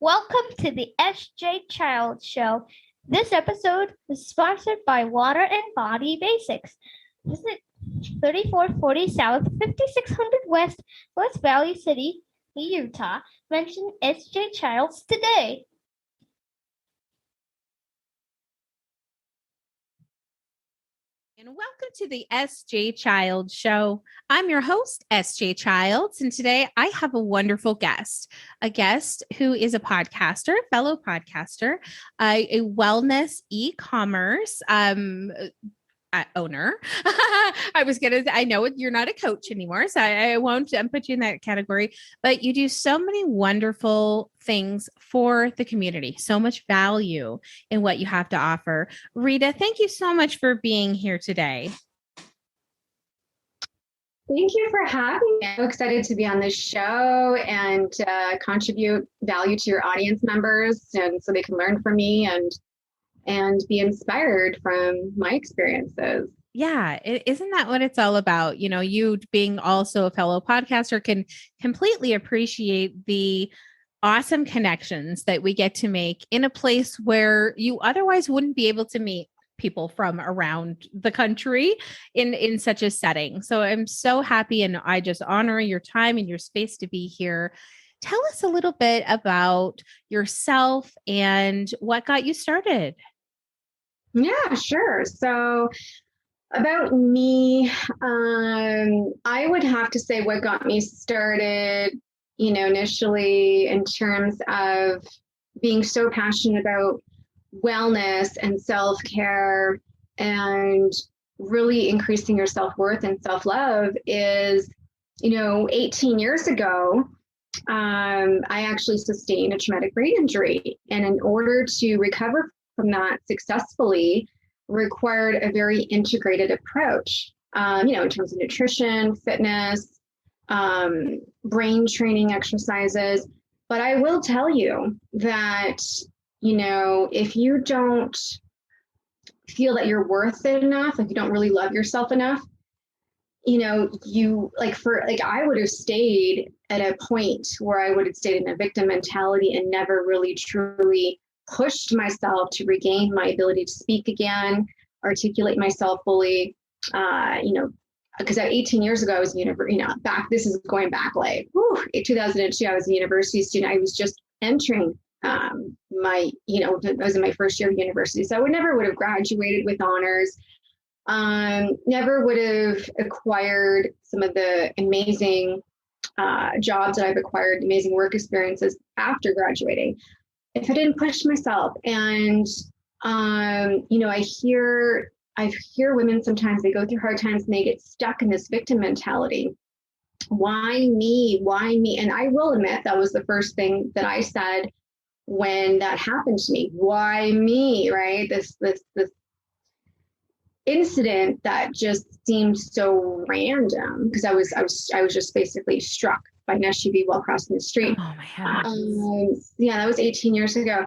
Welcome to the SJ Child Show. This episode is sponsored by Water and Body Basics. Visit 3440 South, 5600 West, West Valley City, Utah. Mention SJ Childs today. And welcome to the SJ Child Show. I'm your host, SJ Childs, and today I have a wonderful guest, a guest who is a podcaster, fellow podcaster, a wellness e-commerce owner. I know you're not a coach anymore, so I won't put you in that category, but you do so many wonderful things for the community, so much value in what you have to offer. Rita, thank you so much for being here today. Thank you for having me. I'm so excited to be on this show and contribute value to your audience members, and so they can learn from me and be inspired from my experiences. Yeah, isn't that what it's all about? You know, you being also a fellow podcaster can completely appreciate the awesome connections that we get to make in a place where you otherwise wouldn't be able to meet people from around the country in such a setting. So I'm so happy, and I just honor your time and your space to be here. Tell us a little bit about yourself and what got you started. Yeah, sure. So about me, I would have to say what got me started, initially in terms of being so passionate about wellness and self-care and really increasing your self-worth and self-love is, 18 years ago, I actually sustained a traumatic brain injury. And in order to recover from that successfully, required a very integrated approach, in terms of nutrition, fitness, brain training exercises. But I will tell you that, if you don't feel that you're worth it enough, if you don't really love yourself enough, I would have stayed at a point where I would have stayed in a victim mentality and never really truly pushed myself to regain my ability to speak again, articulate myself fully, because at 18 years ago, I was this is going back in 2002, I was a university student. I was just entering I was in my first year of university. So I never would have graduated with honors, never would have acquired some of the amazing jobs that I've acquired, amazing work experiences after graduating, if I didn't push myself. And, I hear women sometimes, they go through hard times and they get stuck in this victim mentality. Why me? Why me? And I will admit that was the first thing that I said when that happened to me. Why me? Right? This incident that just seemed so random, because I was just basically struck by an SUV while crossing the street. Oh my heavens. That was 18 years ago.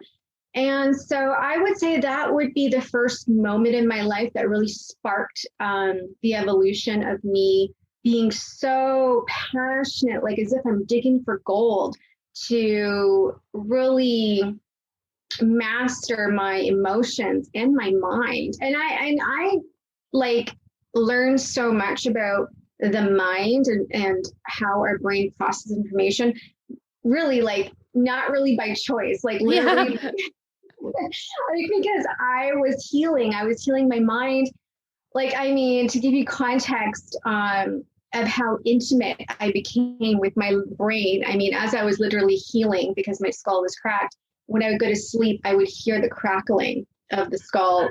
And so I would say that would be the first moment in my life that really sparked the evolution of me being so passionate, like as if I'm digging for gold, to really master my emotions and my mind. And I learned so much about the mind and how our brain processes information, really not really by choice, literally because I was healing my mind. To give you context of how intimate I became with my brain, as I was literally healing because my skull was cracked, when I would go to sleep, I would hear the crackling of the skull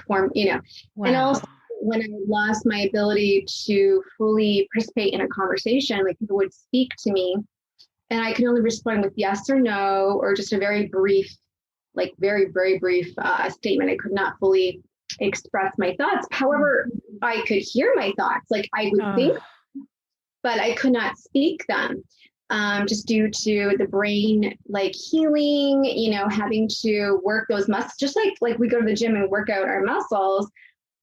form, Wow. And also when I lost my ability to fully participate in a conversation, people would speak to me and I could only respond with yes or no, or just a very brief, very, very brief statement. I could not fully express my thoughts. However, I could hear my thoughts, I would think, but I could not speak them. Just due to the brain, healing, having to work those muscles, just like we go to the gym and work out our muscles.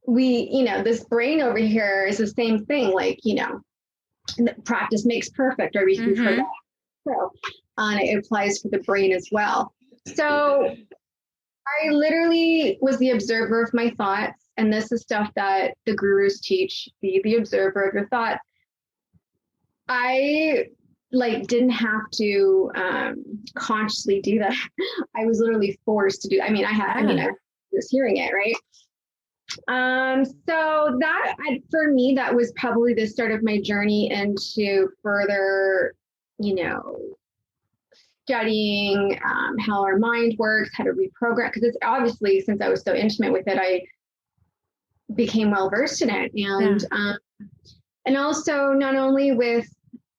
This brain over here is the same thing, practice makes perfect, or we've heard that. It applies for the brain as well. So I literally was the observer of my thoughts. And this is stuff that the gurus teach, be the observer of your thoughts. I didn't have to consciously do that. I was literally forced to do. I was hearing it, right? So that for me, that was probably the start of my journey into further, studying how our mind works, how to reprogram. Because it's obviously, since I was so intimate with it, I became well versed in it, and also not only with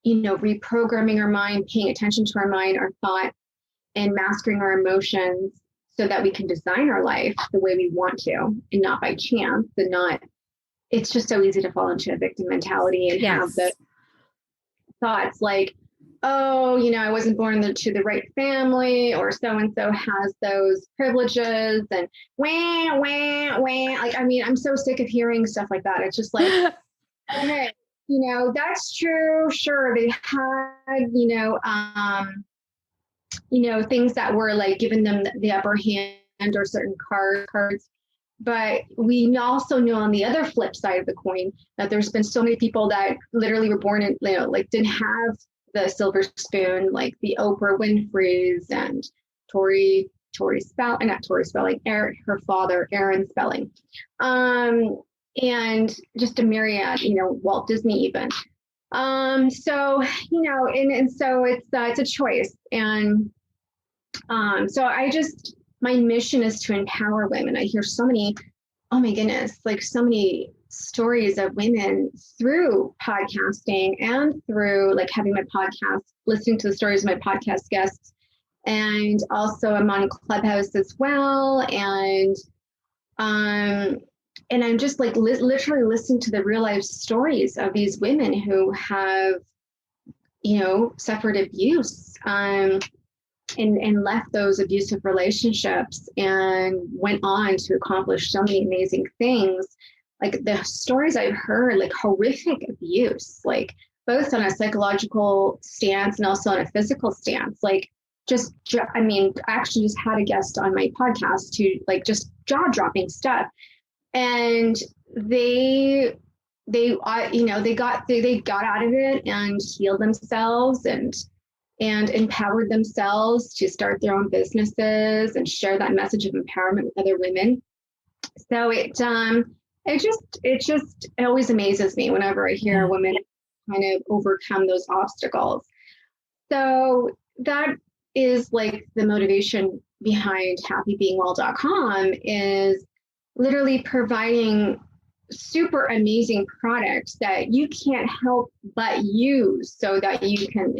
reprogramming our mind, paying attention to our mind, our thought, and mastering our emotions so that we can design our life the way we want to and not by chance and not, it's just so easy to fall into a victim mentality and have the thoughts like, oh, I wasn't born to the right family, or so-and-so has those privileges, and wah, wah, wah. I'm so sick of hearing stuff like that. It's just like, okay, that's true. Sure. They had, things that were like giving them the upper hand or certain cards. But we also know on the other flip side of the coin that there's been so many people that literally were born in, didn't have the silver spoon, like the Oprah Winfrey's and her father, Aaron Spelling. And just a myriad, Walt Disney even. And so it's a choice. And so my mission is to empower women. I hear so many, oh my goodness, so many stories of women through podcasting and through having my podcast, listening to the stories of my podcast guests. And also I'm on Clubhouse as well. And I'm just literally listening to the real life stories of these women who have, suffered abuse and left those abusive relationships and went on to accomplish so many amazing things. The stories I've heard, horrific abuse, both on a psychological stance and also on a physical stance. I actually just had a guest on my podcast to just jaw-dropping stuff. And they got out of it and healed themselves and empowered themselves to start their own businesses and share that message of empowerment with other women. So it always amazes me whenever I hear a woman kind of overcome those obstacles. So that is the motivation behind happybeingwell.com, is literally providing super amazing products that you can't help but use so that you can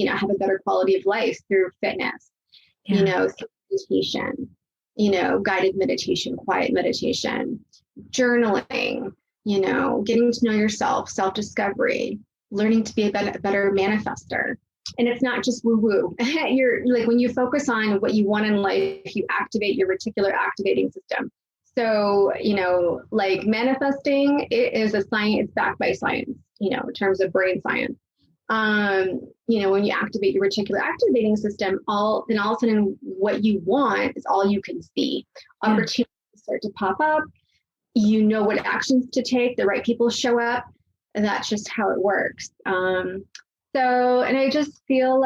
have a better quality of life through fitness, through meditation, guided meditation, quiet meditation, journaling, getting to know yourself, self-discovery, learning to be a better manifester. And it's not just woo-woo. You're when you focus on what you want in life, you activate your reticular activating system. So, manifesting, it is a science, it's backed by science, in terms of brain science. When you activate your reticular activating system, all of a sudden what you want is all you can see. Opportunities start to pop up. You know what actions to take, the right people show up, and that's just how it works. And I just feel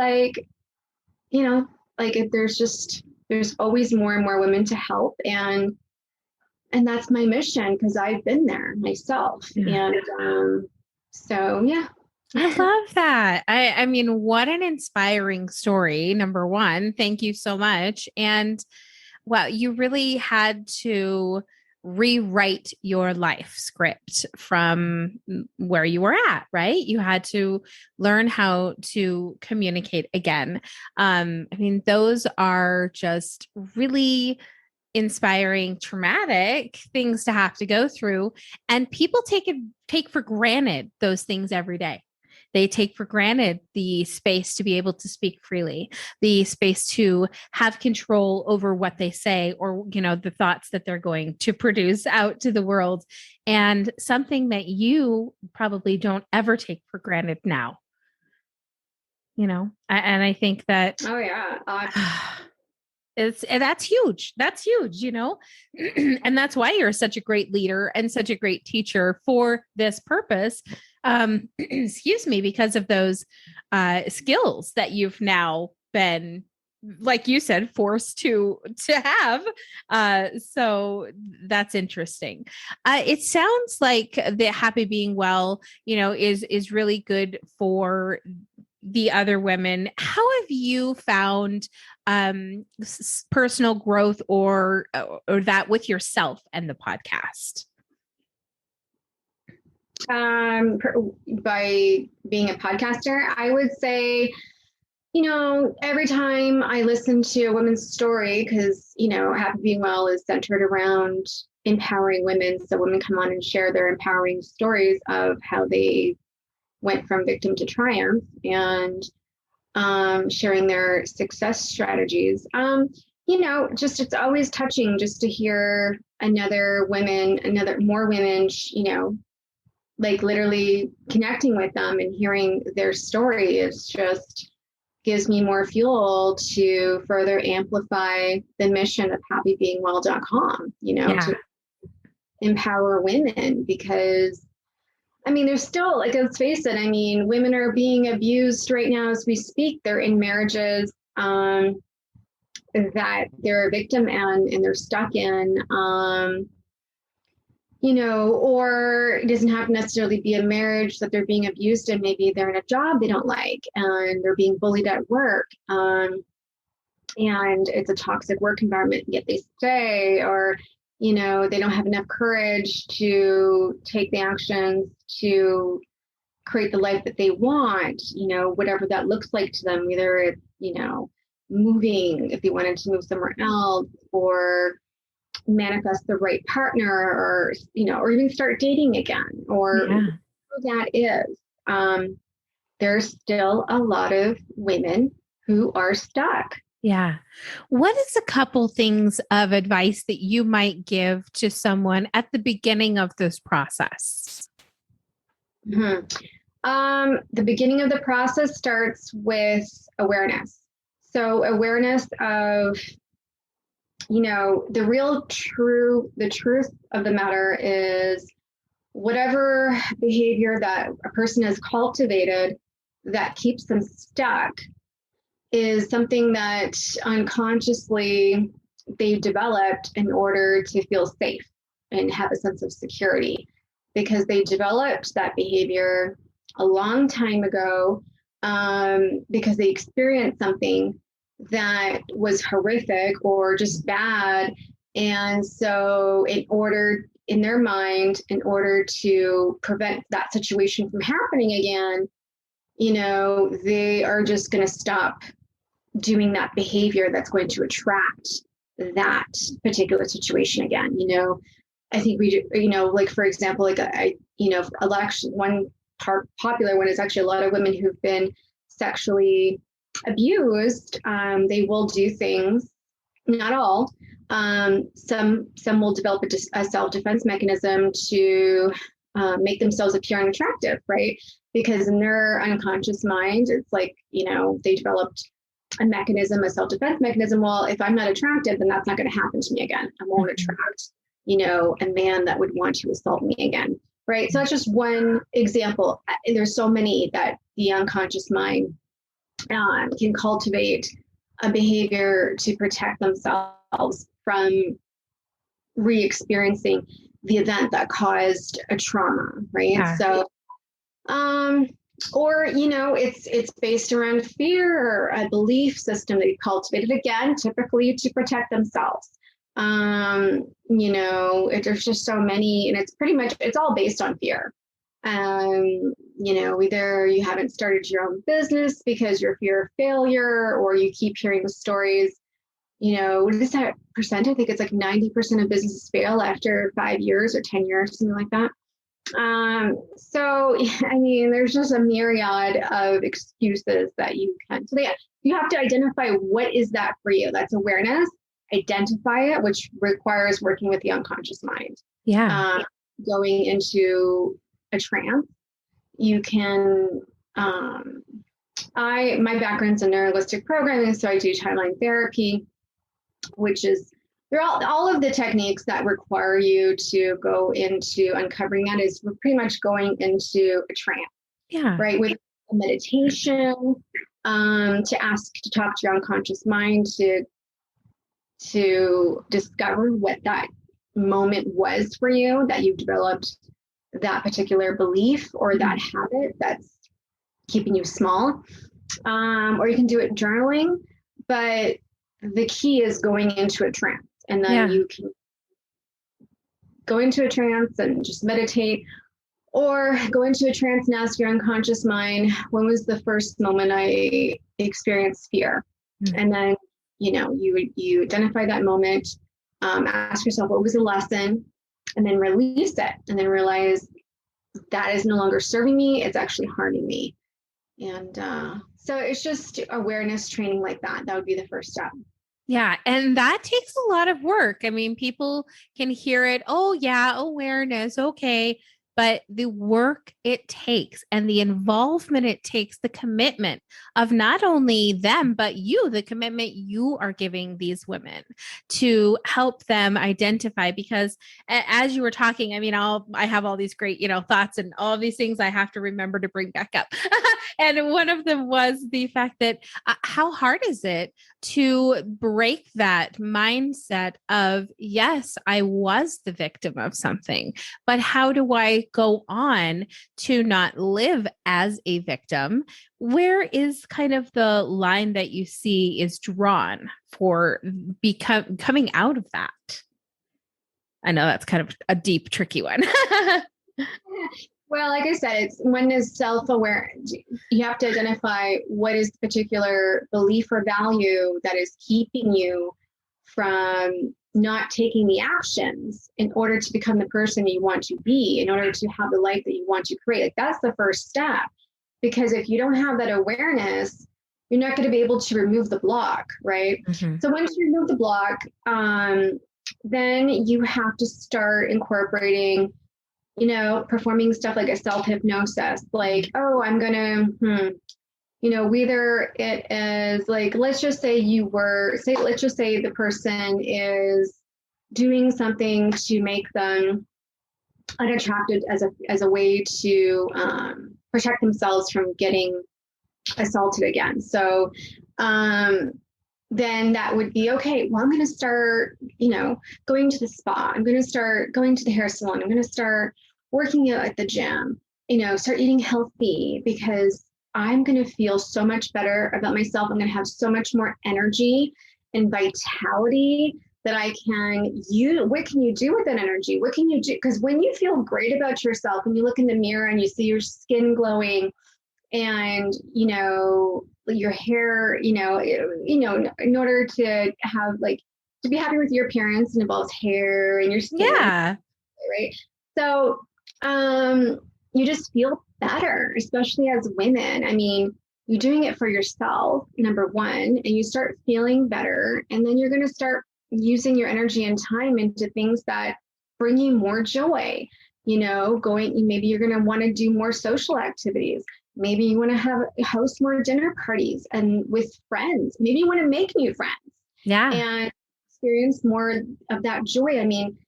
there's always more and more women to help. And that's my mission, because I've been there myself. Yeah. And I love that. I mean, what an inspiring story. Number one, thank you so much. And wow, you really had to rewrite your life script from where you were at, right? You had to learn how to communicate again. Those are just really inspiring, traumatic things to have to go through. And people take for granted those things every day. They take for granted the space to be able to speak freely, the space to have control over what they say, or, the thoughts that they're going to produce out to the world. And something that you probably don't ever take for granted now. And I think that, Oh yeah. that's huge. That's huge, and that's why you're such a great leader and such a great teacher for this purpose. Excuse me, because of those skills that you've now been, like you said, forced to have. So that's interesting. It sounds like the Happy Being Well, is really good for the other women. How have you found personal growth or that with yourself and the podcast? By being a podcaster, I would say, every time I listen to a woman's story, because, Happy Being Well is centered around empowering women. So women come on and share their empowering stories of how they went from victim to triumph, and sharing their success strategies. Just it's always touching just to hear more women, like literally connecting with them and hearing their story is just gives me more fuel to further amplify the mission of happybeingwell.com, to empower women, because there's still, like, let's face it, women are being abused right now as we speak. They're in marriages that they're a victim and they're stuck in, or it doesn't have to necessarily be a marriage that they're being abused in. Maybe they're in a job they don't like and they're being bullied at work. And it's a toxic work environment, yet they stay, or they don't have enough courage to take the actions to create the life that they want, whatever that looks like to them, whether it's, moving, if they wanted to move somewhere else, or manifest the right partner, or, or even start dating again, or who that is. There's still a lot of women who are stuck. Yeah. What is a couple things of advice that you might give to someone at the beginning of this process? The beginning of the process starts with awareness. So awareness of, the truth of the matter is, whatever behavior that a person has cultivated that keeps them stuck is something that unconsciously they've developed in order to feel safe and have a sense of security, because they developed that behavior a long time ago, because they experienced something that was horrific or just bad. And so in their mind, in order to prevent that situation from happening again, they are just going to stop doing that behavior that's going to attract that particular situation again. I think like, for example, like one popular one is actually a lot of women who've been sexually abused. They will do things, not all. Some will develop a self-defense mechanism to make themselves appear unattractive, right? Because in their unconscious mind, it's like, they developed a self-defense mechanism. Well, if I'm not attractive, then that's not going to happen to me again. I won't attract, a man that would want to assault me again, right? So that's just one example. And there's so many that the unconscious mind can cultivate a behavior to protect themselves from re-experiencing the event that caused a trauma, right? Yeah. So, or, it's based around fear or a belief system that you cultivated, again, typically to protect themselves. There's just so many, and it's all based on fear. Either you haven't started your own business because you're fear of failure, or you keep hearing the stories, what is that percent? I think it's like 90% of businesses fail after 5 years or 10 years, something like that. There's just a myriad of excuses that you can. So you have to identify what is that for you. That's awareness. Identify it, which requires working with the unconscious mind. Yeah. Going into a trance. You can my background's in neurolinguistic programming, so I do timeline therapy, which is they're all of the techniques that require you to go into uncovering that is pretty much going into a trance. Yeah. Right. With meditation, to talk to your unconscious mind to discover what that moment was for you, that you developed that particular belief or that habit that's keeping you small. Or you can do it journaling, but the key is going into a trance, and then you can go into a trance and just meditate, or go into a trance and ask your unconscious mind, when was the first moment I experienced fear? Mm-hmm. And then, you identify that moment, ask yourself, what was the lesson? And then release it, and then realize that is no longer serving me. It's actually harming me. And so it's just awareness training like that. That would be the first step. Yeah. And that takes a lot of work. I mean, people can hear it. Oh, yeah, awareness. Okay. But the work it takes and the involvement it takes, the commitment of not only them, but you, the commitment you are giving these women to help them identify. Because as you were talking, I mean, I have all these great, thoughts and all of these things I have to remember to bring back up. And one of them was the fact that how hard is it to break that mindset of, yes, I was the victim of something, but how do I go on to not live as a victim? Where is kind of the line that you see is drawn for coming out of that? I know that's kind of a deep, tricky one. Well, like I said, it's one is self-aware. You have to identify what is the particular belief or value that is keeping you from not taking the actions in order to become the person you want to be, in order to have the life that you want to create. Like, that's the first step. Because if you don't have that awareness, you're not going to be able to remove the block, right? Mm-hmm. So once you remove the block, then you have to start incorporating, performing stuff like a self-hypnosis, like, oh, I'm going to, whether it is like, let's just say the person is doing something to make them unattractive as a way to protect themselves from getting assaulted again. So then that would be, okay, well, I'm going to start, going to the spa. I'm going to start going to the hair salon. I'm going to start working out at the gym, start eating healthy, because I'm going to feel so much better about myself. I'm going to have so much more energy and vitality that I can use. What can you do with that energy? What can you do? Because when you feel great about yourself and you look in the mirror and you see your skin glowing and, your hair, in order to have to be happy with your appearance, it involves hair and your skin. Yeah. Right. So, you just feel better, especially as women. I mean, you're doing it for yourself, number one, and you start feeling better. And then you're going to start using your energy and time into things that bring you more joy. Maybe you're going to want to do more social activities. Maybe you want to host more dinner parties and with friends. Maybe you want to make new friends. Yeah. And experience more of that joy. I mean,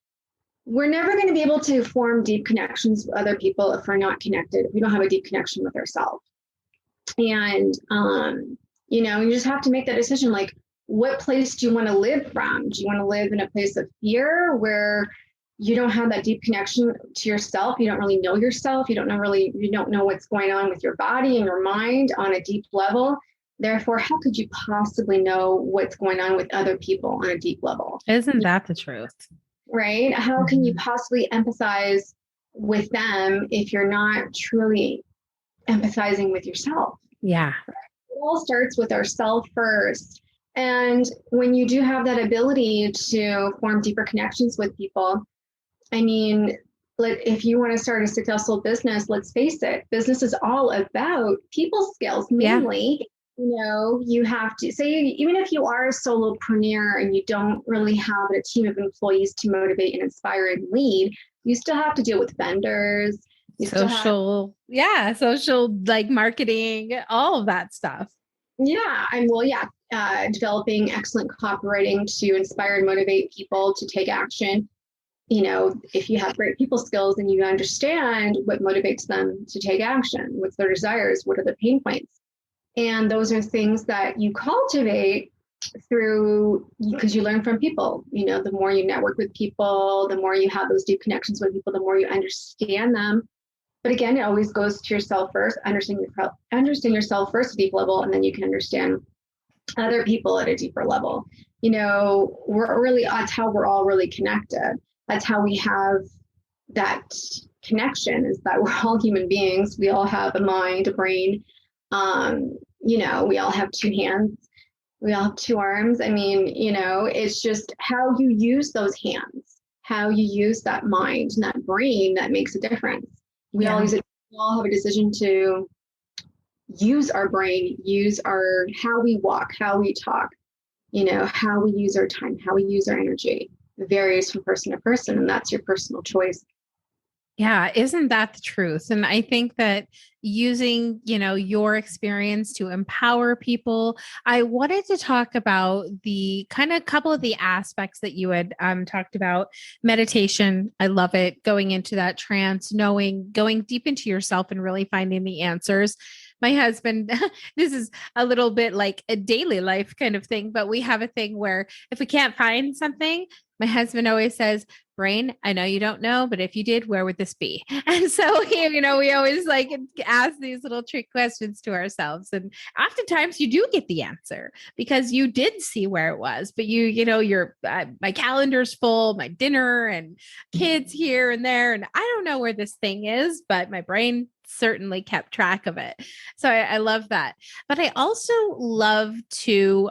we're never going to be able to form deep connections with other people if we're not connected, if we don't have a deep connection with ourselves. And, you just have to make that decision. Like, what place do you want to live from? Do you want to live in a place of fear where you don't have that deep connection to yourself? You don't really know yourself. You don't know what's going on with your body and your mind on a deep level. Therefore, how could you possibly know what's going on with other people on a deep level? Isn't that the truth? Right? How can you possibly empathize with them if you're not truly empathizing with yourself? Yeah. It all starts with ourself first. And when you do have that ability to form deeper connections with people, I mean, if you want to start a successful business, let's face it, business is all about people skills mainly. Yeah. You have to say, even if you are a solopreneur and you don't really have a team of employees to motivate and inspire and lead, you still have to deal with vendors. You still have, social like marketing, all of that stuff. developing excellent copywriting to inspire and motivate people to take action. If you have great people skills and you understand what motivates them to take action, what's their desires, what are the pain points, and those are things that you cultivate through, because you learn from people. The more you network with people, the more you have those deep connections with people, the more you understand them. But again, it always goes to yourself first. Understand yourself first at a deep level, and then you can understand other people at a deeper level. That's how we're all really connected. That's how we have that connection, is that we're all human beings. We all have a mind, a brain. We all have two hands. We all have two arms. It's just how you use those hands, how you use that mind and that brain that makes a difference. We all use it. We all have a decision to use our brain, use how we walk, how we talk, how we use our time, how we use our energy. It varies from person to person, and that's your personal choice. Yeah, isn't that the truth? And I think that using, your experience to empower people, I wanted to talk about the kind of couple of the aspects that you had talked about. Meditation, I love it. Going into that trance, going deep into yourself and really finding the answers. My husband, this is a little bit like a daily life kind of thing, but we have a thing where if we can't find something, my husband always says, "Brain, I know you don't know, but if you did, where would this be?" And so, we always like ask these little trick questions to ourselves. And oftentimes you do get the answer because you did see where it was, but my calendar's full, my dinner and kids here and there. And I don't know where this thing is, but my brain certainly kept track of it. So I love that. But I also love to,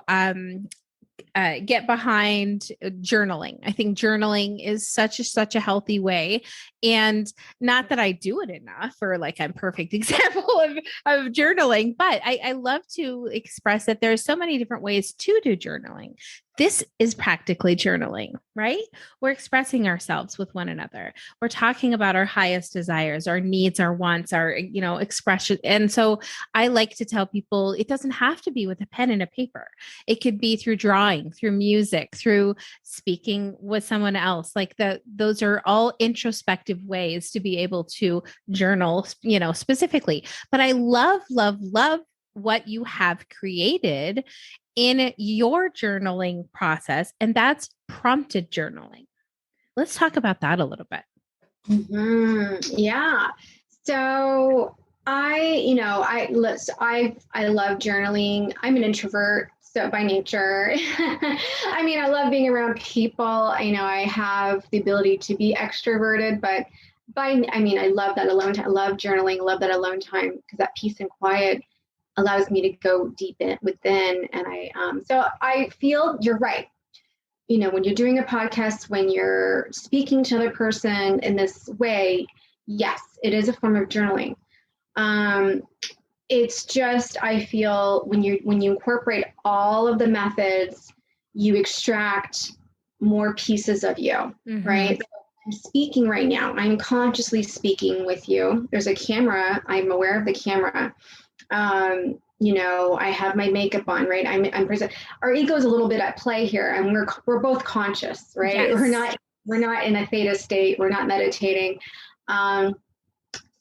get behind journaling. I think journaling is such a healthy way. And not that I do it enough, or like I'm perfect example of journaling, but I love to express that there's so many different ways to do journaling. This is practically journaling, right? We're expressing ourselves with one another. We're talking about our highest desires, our needs, our wants, our, expression. And so I like to tell people it doesn't have to be with a pen and a paper. It could be through drawing, through music, through speaking with someone else. Like those are all introspective ways to be able to journal, specifically. But I love what you have created in your journaling process, and that's prompted journaling. Let's talk about that a little bit. Yeah. So I love journaling. I'm an introvert, so by nature. I love being around people. I have the ability to be extroverted, but I love that alone time. I love journaling. I love that alone time because that peace and quiet allows me to go deep within. And so I feel you're right. When you're doing a podcast, when you're speaking to another person in this way, yes, it is a form of journaling. It's just, I feel when you incorporate all of the methods, you extract more pieces of you, right? So I'm speaking right now. I'm consciously speaking with you. There's a camera. I'm aware of the camera. I have my makeup on, right? I'm present. Our ego is a little bit at play here, and we're both conscious, right? Yes. We're not in a theta state. We're not meditating.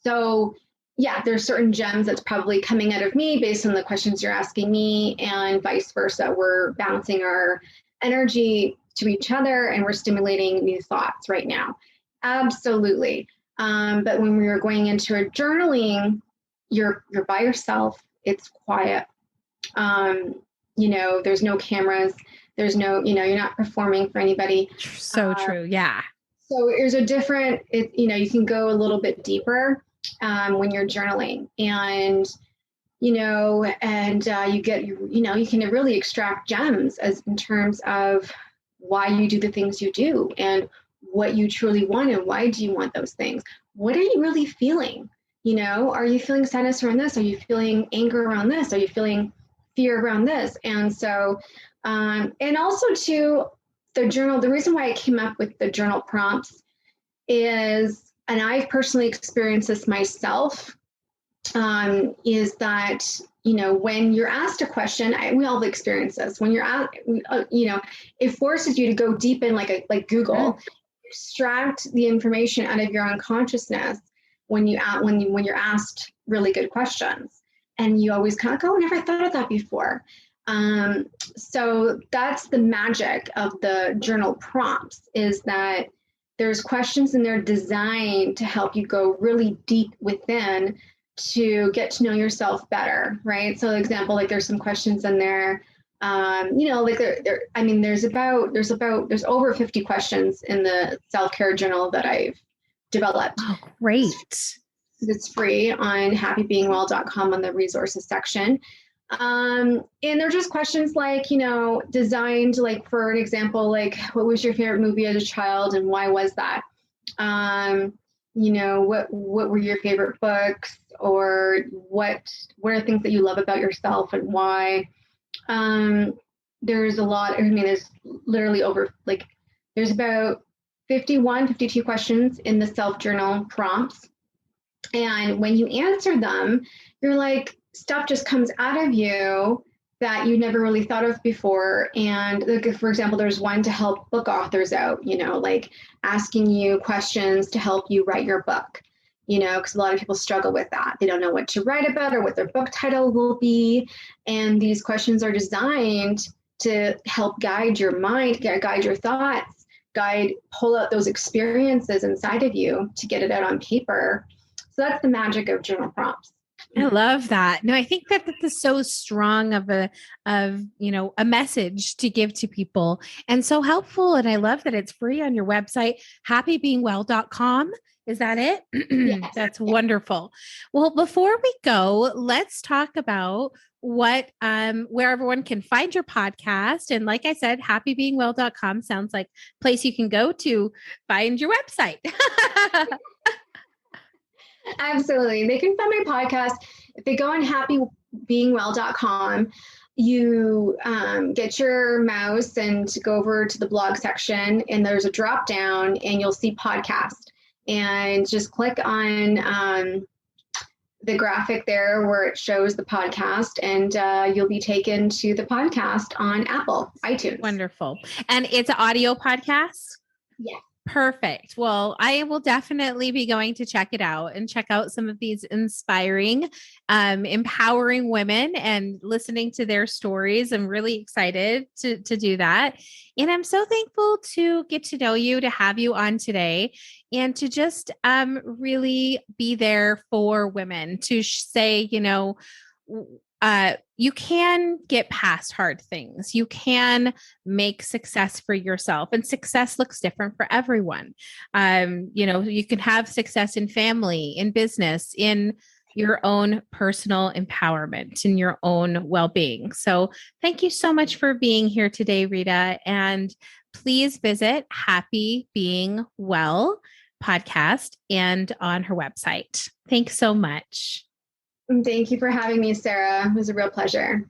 So yeah, there's certain gems that's probably coming out of me based on the questions you're asking me, and vice versa. We're bouncing our energy to each other, and we're stimulating new thoughts right now. Absolutely. But when we were going into a journaling, you're by yourself. It's quiet. There's no cameras. There's no, you're not performing for anybody. So true. Yeah. So there's a different, you can go a little bit deeper when you're journaling, and you get, you can really extract gems as in terms of why you do the things you do and what you truly want and why do you want those things. What are you really feeling? Are you feeling sadness around this? Are you feeling anger around this? Are you feeling fear around this? And so, and also to the journal, the reason why I came up with the journal prompts is and I've personally experienced this myself, is that, when you're asked a question, we all experience this. When you're asked, it forces you to go deep in like Google, extract the information out of your unconsciousness when you're asked really good questions, and you always kind of go, "Oh, never thought of that before." So that's the magic of the journal prompts, is that there's questions in there designed to help you go really deep within to get to know yourself better, right? So, example, like there's some questions in there, like there's over 50 questions in the self-care journal that I've developed. Oh, great. It's free on happybeingwell.com on the resources section. And they're just questions like, designed like, for an example, like, what was your favorite movie as a child and why was that? What were your favorite books, or what are things that you love about yourself and why? There's a lot, there's literally there's about 52 questions in the self-journal prompts. And when you answer them, you're like, stuff just comes out of you that you never really thought of before. And like, for example, there's one to help book authors out, like asking you questions to help you write your book, because a lot of people struggle with that. They don't know what to write about or what their book title will be. And these questions are designed to help guide your mind, guide your thoughts, pull out those experiences inside of you to get it out on paper. So that's the magic of journal prompts. I love that. No, I think that is so strong of a message to give to people, and so helpful. And I love that it's free on your website, happybeingwell.com. Is that it? Yes. That's wonderful. Well, before we go, let's talk about where everyone can find your podcast. And like I said, happybeingwell.com sounds like a place you can go to find your website. Absolutely. They can find my podcast. If they go on happybeingwell.com, you get your mouse and go over to the blog section, and there's a drop down and you'll see podcast, and just click on the graphic there where it shows the podcast, and you'll be taken to the podcast on Apple, iTunes. Wonderful. And it's an audio podcast? Yeah. Perfect. Well, I will definitely be going to check it out and check out some of these inspiring, empowering women and listening to their stories. I'm really excited to do that. And I'm so thankful to get to know you, to have you on today, and to just really be there for women, to say, you can get past hard things. You can make success for yourself, and success looks different for everyone. You can have success in family, in business, in your own personal empowerment, in your own well-being. So thank you so much for being here today, Rita. And please visit Happy Being Well podcast and on her website. Thanks so much. Thank you for having me, Sarah. It was a real pleasure.